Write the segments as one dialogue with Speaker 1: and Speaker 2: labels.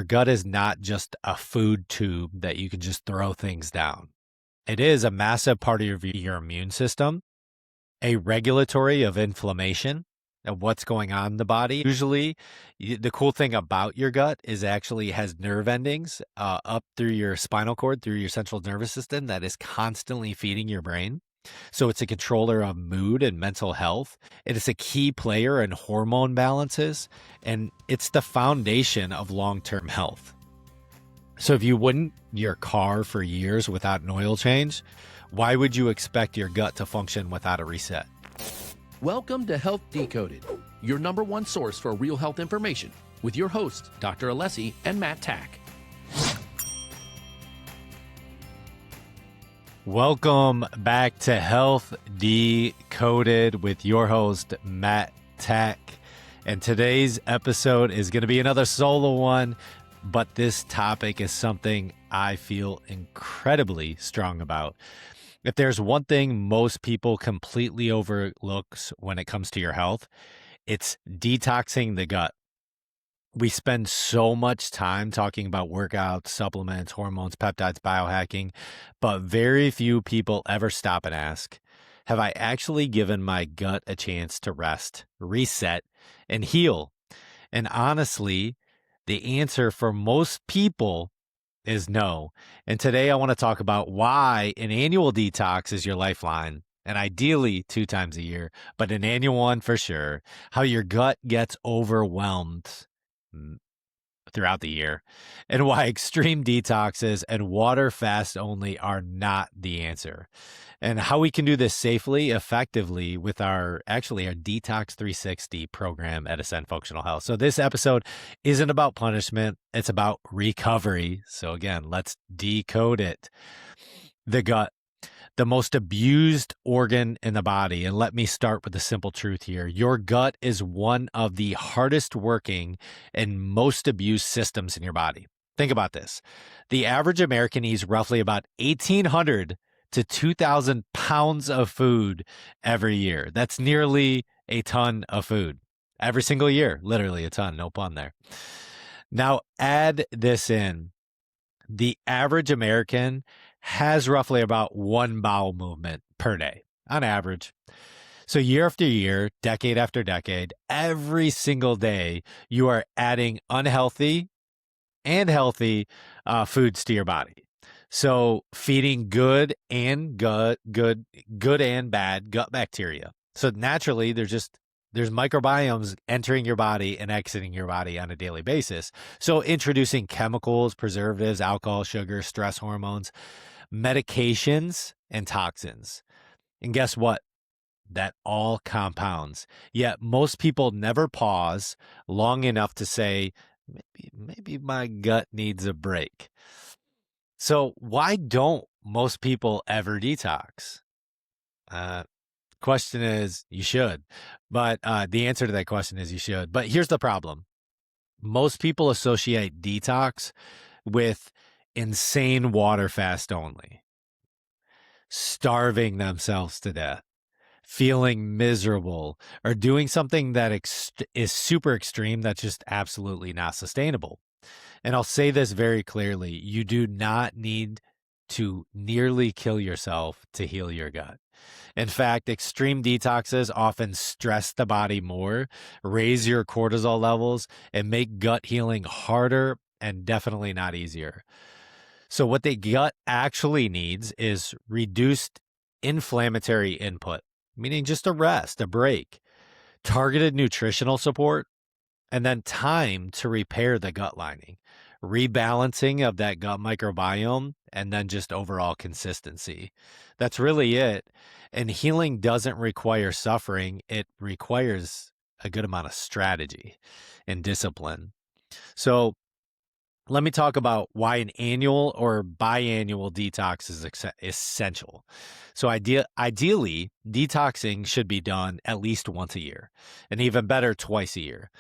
Speaker 1: your gut is not just a food tube that you can just throw things down. It is a massive part of your immune system, a regulatory of inflammation and what's going on in the body. Usually, the cool thing about your gut is actually has nerve endings up through your spinal cord, through your central nervous system that is constantly feeding your brain. So it's a controller of mood and mental health. It is a key player in hormone balances, and it's the foundation of long-term health. So if you wouldn't your car for years without an oil change, why would you expect your gut to function without a reset?
Speaker 2: Welcome to Health Decoded, your #1 source for real health information, with your hosts, Dr. Alessi and Matt Tack.
Speaker 1: Welcome back to Health Decoded with your host, Matt Tack. And today's episode is going to be another solo one, but this topic is something I feel incredibly strong about. If there's one thing most people completely overlooks when it comes to your health, it's detoxing the gut. We spend so much time talking about workouts, supplements, hormones, peptides, biohacking, but very few people ever stop and ask, have I actually given my gut a chance to rest, reset, and heal? And honestly, the answer for most people is no. And today I want to talk about why an annual detox is your lifeline, and ideally 2 times a year, but an annual one for sure, how your gut gets overwhelmed throughout the year, and why extreme detoxes and water fast only are not the answer, and how we can do this safely, effectively with our Detox 360 program at Ascend Functional Health. So this episode isn't about punishment, it's about recovery. So again, let's decode it. The gut, the most abused organ in the body. And let me start with the simple truth here. Your gut is one of the hardest working and most abused systems in your body. Think about this. The average American eats roughly about 1,800 to 2,000 pounds of food every year. That's nearly a ton of food every single year, literally a ton, no pun there. Now add this in. The average American has roughly about 1 bowel movement per day on average. So year after year, decade after decade, every single day, you are adding unhealthy and healthy foods to your body. So feeding good and good and bad gut bacteria. So naturally, there's microbiomes entering your body and exiting your body on a daily basis. So introducing chemicals, preservatives, alcohol, sugar, stress hormones, medications, and toxins. And guess what? That all compounds. Yet most people never pause long enough to say, maybe my gut needs a break. So why don't most people ever detox? Question is, you should. But the answer to that question is you should. But here's the problem. Most people associate detox with insane water fast only, starving themselves to death, feeling miserable, or doing something that is super extreme that's just absolutely not sustainable. And I'll say this very clearly. You do not need to nearly kill yourself to heal your gut. In fact, extreme detoxes often stress the body more, raise your cortisol levels, and make gut healing harder and definitely not easier. So what the gut actually needs is reduced inflammatory input, meaning just a rest, a break, targeted nutritional support, and then time to repair the gut lining, rebalancing of that gut microbiome, and then just overall consistency. That's really it. And healing doesn't require suffering. It requires a good amount of strategy and discipline. So let me talk about why an annual or biannual detox is essential. So ideally, detoxing should be done at least once a year, and even better, twice a year.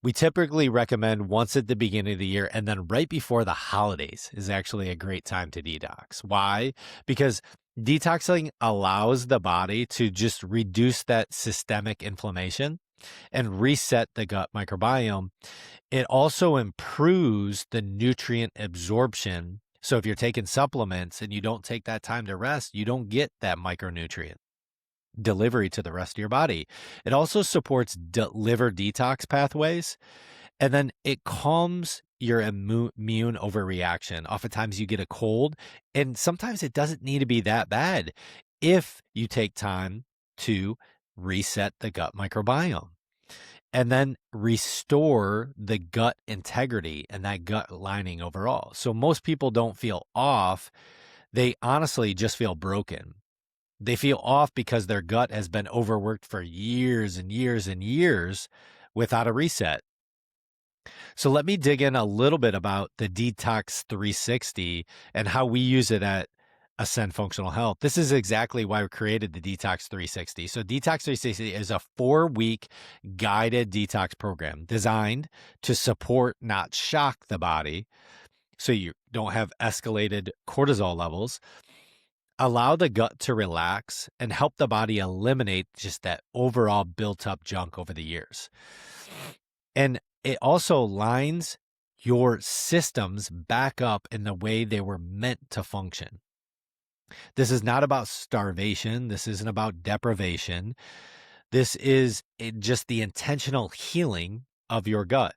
Speaker 1: We typically recommend once at the beginning of the year, and then right before the holidays is actually a great time to detox. Why? Because detoxing allows the body to just reduce that systemic inflammation and reset the gut microbiome. It also improves the nutrient absorption. So if you're taking supplements and you don't take that time to rest, you don't get that micronutrient delivery to the rest of your body. It also supports liver detox pathways, and then it calms your immune overreaction. Oftentimes you get a cold, and sometimes it doesn't need to be that bad if you take time to reset the gut microbiome and then restore the gut integrity and that gut lining overall. So most people don't feel off. They honestly just feel broken. They feel off because their gut has been overworked for years and years and years without a reset. So let me dig in a little bit about the Detox 360 and how we use it at Ascend Functional Health. This is exactly why we created the Detox 360. So Detox 360 is a 4-week guided detox program designed to support, not shock the body, so you don't have escalated cortisol levels, allow the gut to relax, and help the body eliminate just that overall built up junk over the years. And it also lines your systems back up in the way they were meant to function. This is not about starvation. This isn't about deprivation. This is just the intentional healing of your gut.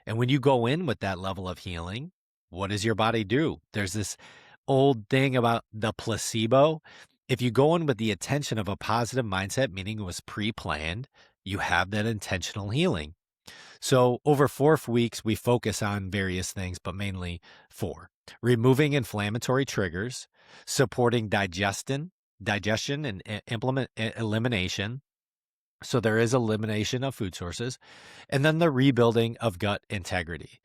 Speaker 1: And when you go in with that level of healing, what does your body do? There's this old thing about the placebo. If you go in with the intention of a positive mindset, meaning it was pre-planned, you have that intentional healing. So over 4 weeks, we focus on various things, but mainly 4. Removing inflammatory triggers, supporting digestion and elimination. So there is elimination of food sources, and then the rebuilding of gut integrity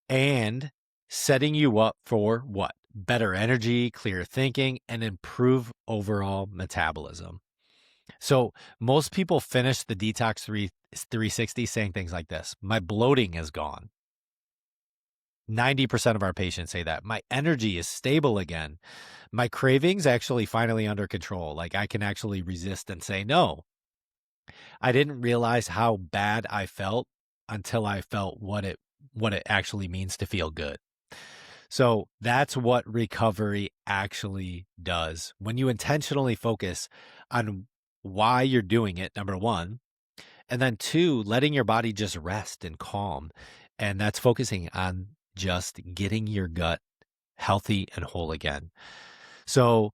Speaker 1: and setting you up for what? Better energy, clear thinking, and improve overall metabolism. So most people finish the Detox 360 saying things like this: my bloating is gone. 90% of our patients say that. My energy is stable again. My cravings actually finally under control. Like I can actually resist and say no. I didn't realize how bad I felt until I felt what it actually means to feel good. So that's what recovery actually does. When you intentionally focus on why you're doing it, number 1, and then 2, letting your body just rest and calm. And that's focusing on just getting your gut healthy and whole again. So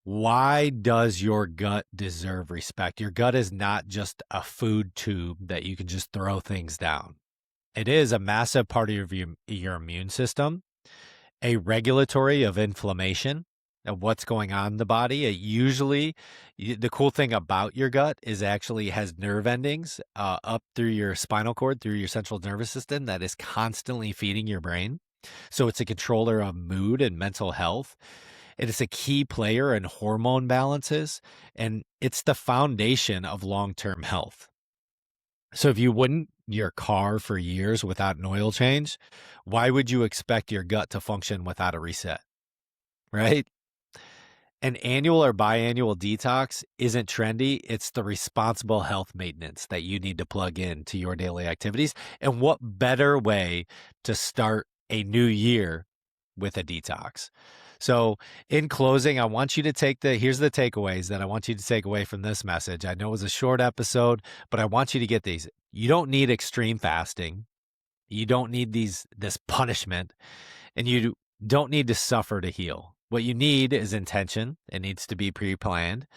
Speaker 1: why does your gut deserve respect? Your gut is not just a food tube that you can just throw things down. It is a massive part of your immune system, a regulatory of inflammation of what's going on in the body. It usually, the cool thing about your gut is actually has nerve endings up through your spinal cord, through your central nervous system that is constantly feeding your brain. So it's a controller of mood and mental health. It is a key player in hormone balances, and it's the foundation of long-term health. So if you wouldn't your car for years without an oil change, why would you expect your gut to function without a reset? Right? An annual or biannual detox isn't trendy. It's the responsible health maintenance that you need to plug in to your daily activities. And what better way to start a new year with a detox? So in closing, I want you to here's the takeaways that I want you to take away from this message. I know it was a short episode, but I want you to get these. You don't need extreme fasting. You don't need this punishment, and you don't need to suffer to heal. What you need is intention. It needs to be pre-planned.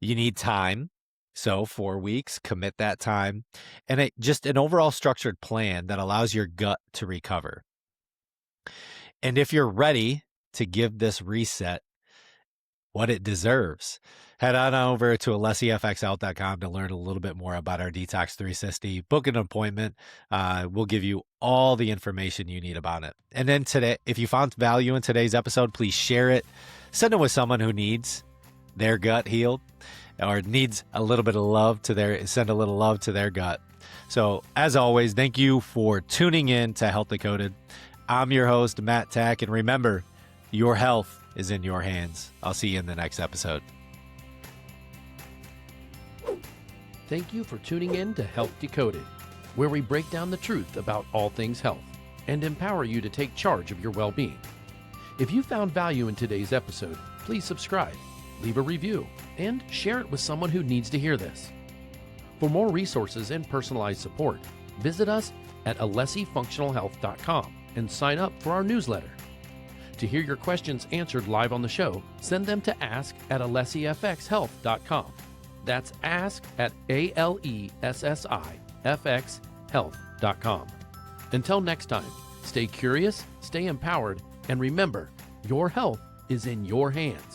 Speaker 1: You need time. So 4 weeks, commit that time, and just an overall structured plan that allows your gut to recover. And if you're ready to give this reset what it deserves, head on over to alessiafxhealth.com to learn a little bit more about our Detox 360. Book an appointment. We'll give you all the information you need about it. And then today, if you found value in today's episode, please share it. Send it with someone who needs their gut healed or needs a little bit of love send a little love to their gut. So as always, thank you for tuning in to Health Decoded. I'm your host, Matt Tack, and remember, your health is in your hands. I'll see you in the next episode.
Speaker 2: Thank you for tuning in to Health Decoded, where we break down the truth about all things health and empower you to take charge of your well-being. If you found value in today's episode, please subscribe, leave a review, and share it with someone who needs to hear this. For more resources and personalized support, visit us at alessifunctionalhealth.com and sign up for our newsletter. To hear your questions answered live on the show, send them to ask@alessifxhealth.com. That's ask@alessifxhealth.com. Until next time, stay curious, stay empowered, and remember, your health is in your hands.